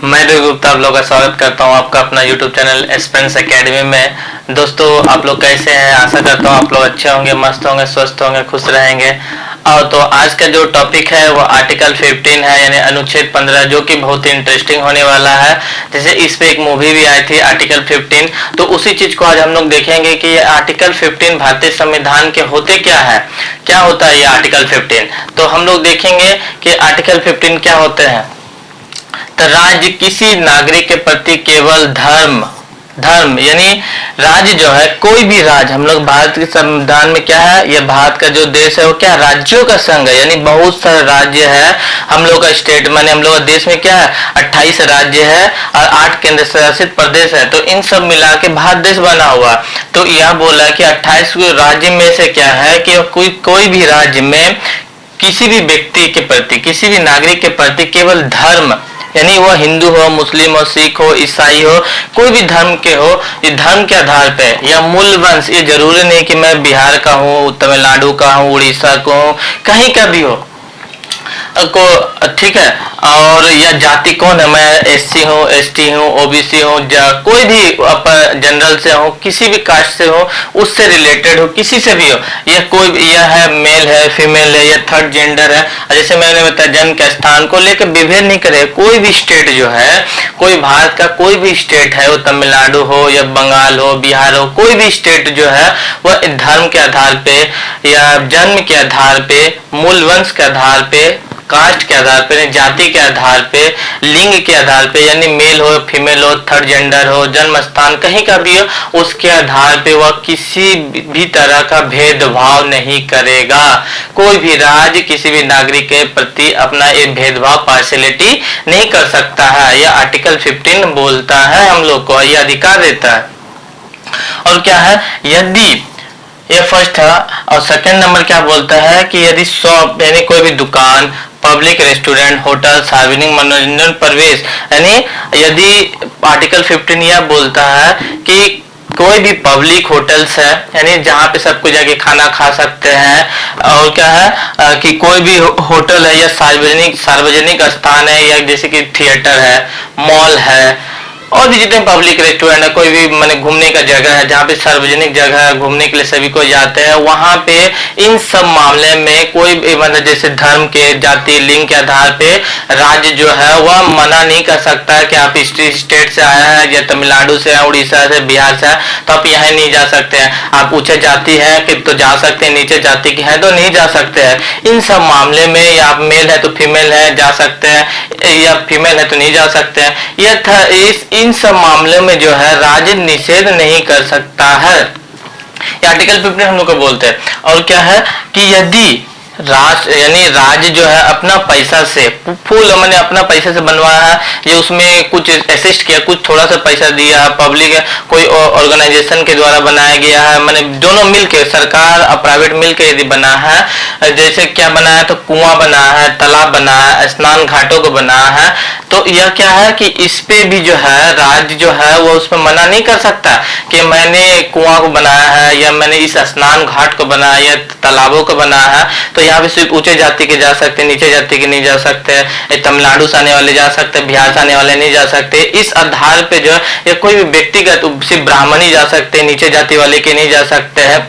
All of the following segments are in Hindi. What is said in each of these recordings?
मैं रवि गुप्ता आप लोग का स्वागत करता हूं आपका अपना YouTube चैनल एस्पेंस एकेडमी में। दोस्तों आप लोग कैसे हैं? आशा करता हूं आप लोग अच्छे होंगे, मस्त होंगे, स्वस्थ होंगे, खुश रहेंगे। और तो आज का जो टॉपिक है वो आर्टिकल 15 है, यानी अनुच्छेद 15, जो कि बहुत ही इंटरेस्टिंग होने वाला है। जैसे इस पे एक मूवी भी आई थी आर्टिकल 15, तो उसी चीज को आज हम लोग देखेंगे कि ये आर्टिकल 15 भारतीय संविधान के होते क्या है, क्या होता है ये आर्टिकल 15। तो हम लोग देखेंगे कि आर्टिकल 15 क्या होते हैं। तो राज्य किसी नागरिक के प्रति केवल धर्म यानी राज्य जो है, कोई भी राज्य, हम लोग भारत के संविधान में क्या है, ये भारत का जो देश है वो क्या राज्यों का संघ है, यानी बहुत सारे राज्य है। हम लोग का स्टेट माने हम लोग का देश में क्या है 28 राज्य है और 8 केंद्र शासित प्रदेश है। तो इन सब मिला के भारत देश बना हुआ। तो यह बोला कि 28 राज्य में से क्या है कि कोई भी राज्य में किसी भी व्यक्ति के प्रति, किसी भी नागरिक के प्रति केवल धर्म, यानी वह हिंदू हो, मुस्लिम हो, सिख हो, ईसाई हो, कोई भी धर्म के हो, ये धर्म के आधार पे या मूल वंश, ये जरूरी नहीं कि मैं बिहार का हूँ, तमिलनाडु का हूँ, उड़ीसा को हूँ, कहीं का भी हो को, ठीक है। और या जाति कौन है, मैं एससी हूँ, एसटी हूँ, ओबीसी हूँ, कोई भी जनरल से हूँ, किसी भी कास्ट से हो, उससे रिलेटेड हो, किसी से भी हो, यह कोई यह है मेल है, फीमेल है, या थर्ड जेंडर है। जैसे मैंने बताया जन्म के स्थान को लेकर विभेद नहीं करे। कोई भी स्टेट जो है, कोई भारत का कोई भी स्टेट है, वो तमिलनाडु हो या बंगाल हो, बिहार हो, कोई भी स्टेट जो है वह धर्म के आधार पे या जन्म के आधार पे, मूल वंश के आधार पे, कास्ट के आधार पे, जाति के आधार पे, लिंग के आधार पे, यानी मेल हो, फीमेल हो, थर्ड जेंडर हो, जन्म स्थान कहीं का भी हो, उसके आधार पे वह किसी भी तरह का भेदभाव नहीं करेगा। कोई भी राज्य किसी भी नागरिक के प्रति अपना एक भेदभाव, पार्शियलिटी नहीं कर सकता है। यह आर्टिकल 15 बोलता है, हम लोग को यह अधिकार देता है। और क्या है, यदि ये फर्स्ट है। और सेकंड नंबर क्या बोलता है कि यदि शॉप यानी कोई भी दुकान, पब्लिक रेस्टोरेंट, होटल, सार्वजनिक मनोरंजन प्रवेश, यानी यदि आर्टिकल 15 यह बोलता है कि कोई भी पब्लिक होटल्स है, यानी जहाँ पे सबको जाके खाना खा सकते हैं। और क्या है कि कोई भी होटल है या सार्वजनिक स्थान है, या जैसे कि थिएटर है, मॉल है, और भी जितने पब्लिक रेस्टोरेंट है, कोई भी माने घूमने का जगह है, जहाँ पे सार्वजनिक जगह है, घूमने के लिए सभी को जाते हैं, वहां पे इन सब मामले में कोई भी मतलब जैसे धर्म के, जाति, लिंग के आधार पे राज्य जो है वह मना नहीं कर सकता है कि आप इस स्टेट से आया है या तमिलनाडु से है, उड़ीसा से, बिहार से है, तो आप यहाँ नहीं जा सकते हैं। आप ऊंचे जाति है कि तो जा सकते हैं, नीचे जाति के हैं तो नहीं जा सकते हैं। इन सब मामले में या आप मेल है तो फीमेल है जा सकते हैं, या फीमेल है तो नहीं जा सकते हैं। यह था इन सब मामलों में जो है राज्य निषेध नहीं कर सकता है। आर्टिकल 15 हम लोग को बोलते हैं। और क्या है कि यदि राष्ट्र यानी राज्य जो है अपना पैसा से फुल मैंने अपना पैसे से बनवाया है, ये उसमें कुछ असिस्ट किया, कुछ थोड़ा सा पैसा दिया, पब्लिक कोई ऑर्गेनाइजेशन के द्वारा बनाया गया है, मैंने दोनों मिलके, सरकार और प्राइवेट मिलके यदि बना है, जैसे क्या बनाया तो कुआं बनाया है, तालाब बनाया है, स्नान घाटों को बनाया है, तो यह क्या है कि इस पे भी जो है राज्य जो है वो उसमें मना नहीं कर सकता कि मैंने कुआं को बनाया है या मैंने इस स्नान घाट को बनाया या तालाबों को बनाया है। तो यहाँ पे सिर्फ ऊंचे जाति के जा सकते, नीचे जाति के नहीं जा सकते, तमिलनाडु से आने वाले जा सकते, बिहार से आने वाले नहीं जा सकते। इस आधार पे जो है कोई भी व्यक्तिगत सिर्फ ब्राह्मण ही जा सकते, नीचे जाति वाले के नहीं जा सकते हैं।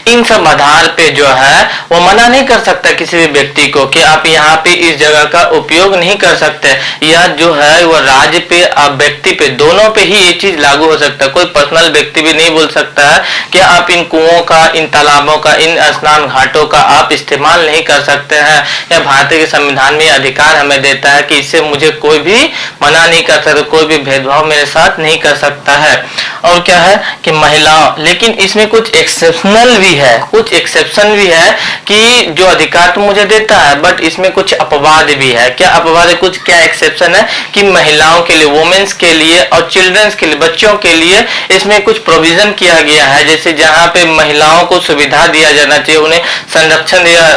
इन सब आधार पे जो है वो मना नहीं कर सकता किसी भी व्यक्ति को कि आप यहाँ पे इस जगह का उपयोग नहीं कर सकते। यह जो है वो राज्य पे और व्यक्ति पे, दोनों पे ही ये चीज लागू हो सकता है। कोई पर्सनल व्यक्ति भी नहीं बोल सकता है कि आप इन कुओं का, इन तालाबों का, इन स्नान घाटों का आप इस्तेमाल नहीं कर सकते हैं। यह भारतीय के संविधान में अधिकार हमें देता है कि इससे मुझे कोई भी मना नहीं कर सकता, कोई भी भेदभाव मेरे साथ नहीं कर सकता है। और क्या है कि महिलाओं, लेकिन इसमें कुछ एक्सेप्शनल भी है, कुछ एक्सेप्शन भी है कि जो अधिकार तो मुझे देता है बट इसमें कुछ अपवाद भी है। क्या अपवाद है, कुछ क्या एक्सेप्शन है कि महिलाओं के लिए, वुमेन्स के लिए और चिल्ड्रंस के लिए, बच्चों के लिए इसमें कुछ प्रोविजन किया गया है। जैसे जहाँ पे महिलाओं को सुविधा दिया जाना चाहिए, उन्हें संरक्षण दिया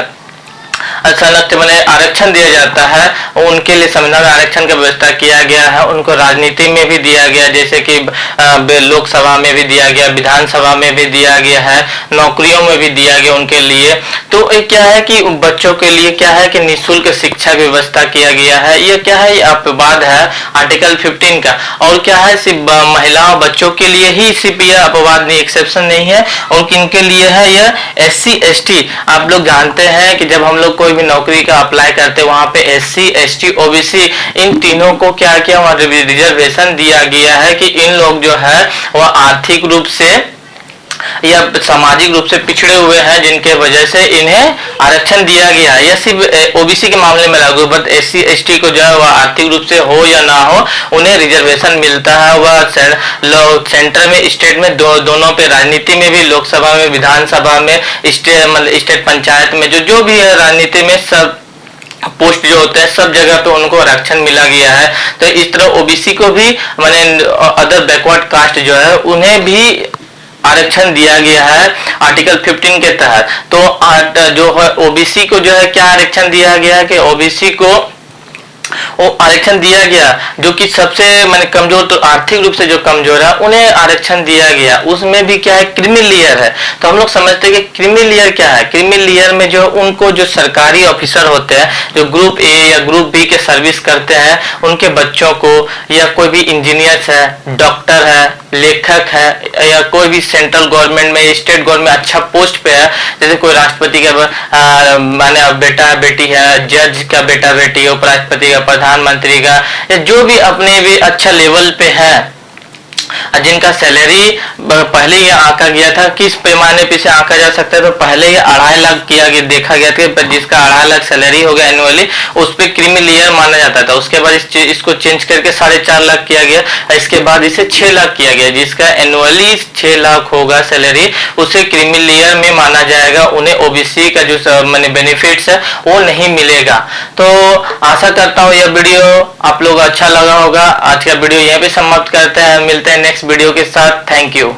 संरक्षण मैंने आरक्षण दिया जाता है, उनके लिए संविधान में आरक्षण का व्यवस्था किया गया है। उनको राजनीति में भी दिया गया, जैसे कि लोकसभा में भी दिया गया, विधानसभा में भी दिया गया है, नौकरियों में भी दिया गया उनके लिए। तो ये क्या है कि बच्चों के लिए क्या है कि निःशुल्क शिक्षा की व्यवस्था किया गया है। ये क्या है, अपवाद है आर्टिकल 15 का। और क्या है, सिर्फ महिलाओं बच्चों के लिए ही सिर्फ यह अपवाद नहीं, एक्सेप्शन नहीं है। और किनके लिए है, यह SC ST। आप लोग जानते हैं कि जब हम लोग कोई भी नौकरी का अप्लाई करते हैं, वहां पे SC ST OBC इन तीनों को क्या किया, वहां रिजर्वेशन दिया गया है कि इन लोग जो है वह आर्थिक रूप से या सामाजिक रूप से पिछड़े हुए हैं, जिनके वजह से इन्हें आरक्षण दिया गया है। यह सिर्फ OBC के मामले में लागू, बट SC ST को जो है वह आर्थिक रूप से हो या ना हो, उन्हें रिजर्वेशन मिलता है। वह सेंटर में, स्टेट में, दोनों पे, राजनीति में भी, लोकसभा में, विधानसभा में, स्टेट पंचायत में, जो भी है राजनीति में, सब पोस्ट जो होते हैं सब जगह पे उनको आरक्षण मिला गया है। तो इस तरह OBC को भी, माने अदर बैकवर्ड कास्ट जो है उन्हें भी आरक्षण दिया गया है आर्टिकल 15 के तहत। तो जो है OBC को जो है क्या आरक्षण दिया गया है कि OBC को वो आरक्षण दिया गया जो कि सबसे माने कमजोर, तो आर्थिक रूप से जो कमजोर है उन्हें आरक्षण दिया गया। उसमें भी क्या है, क्रीमी लेयर है। तो हम लोग समझते हैं कि क्रीमी लेयर क्या है। क्रीमी लेयर में जो उनको जो सरकारी ऑफिसर होते हैं, जो ग्रुप A या ग्रुप B के सर्विस करते हैं, उनके बच्चों को, या कोई भी इंजीनियर है, डॉक्टर है, लेखक है, या कोई भी सेंट्रल गवर्नमेंट में, स्टेट गवर्नमेंट अच्छा पोस्ट पे है, जैसे कोई राष्ट्रपति का माने बेटा बेटी है, जज का बेटा बेटी है, उपराष्ट्रपति का, प्रधानमंत्री का, या जो भी अपने भी अच्छा लेवल पे है, जिनका सैलरी पहले ही आंका गया था। किस पैमाने पे से आंका जा सकता है, तो पहले ही 2.5 लाख किया गया, देखा गया था, जिसका 2.5 लाख सैलरी हो गया एनुअली, उस पे क्रीमी लेयर माना जाता था। उसके बाद इसको चेंज करके 4.5 लाख किया गया, इसके बाद इसे 6 लाख किया गया, जिसका एनुअली 6 लाख होगा सैलरी, उसे क्रीमी लेयर में माना जाएगा। उन्हें OBC का जो मैंने बेनिफिट्स है वो नहीं मिलेगा। तो आशा करता हूँ यह वीडियो आप लोग अच्छा लगा होगा। आज का वीडियो यहीं पे समाप्त करते हैं, मिलते हैं नेक्स्ट वीडियो के साथ। Thank you.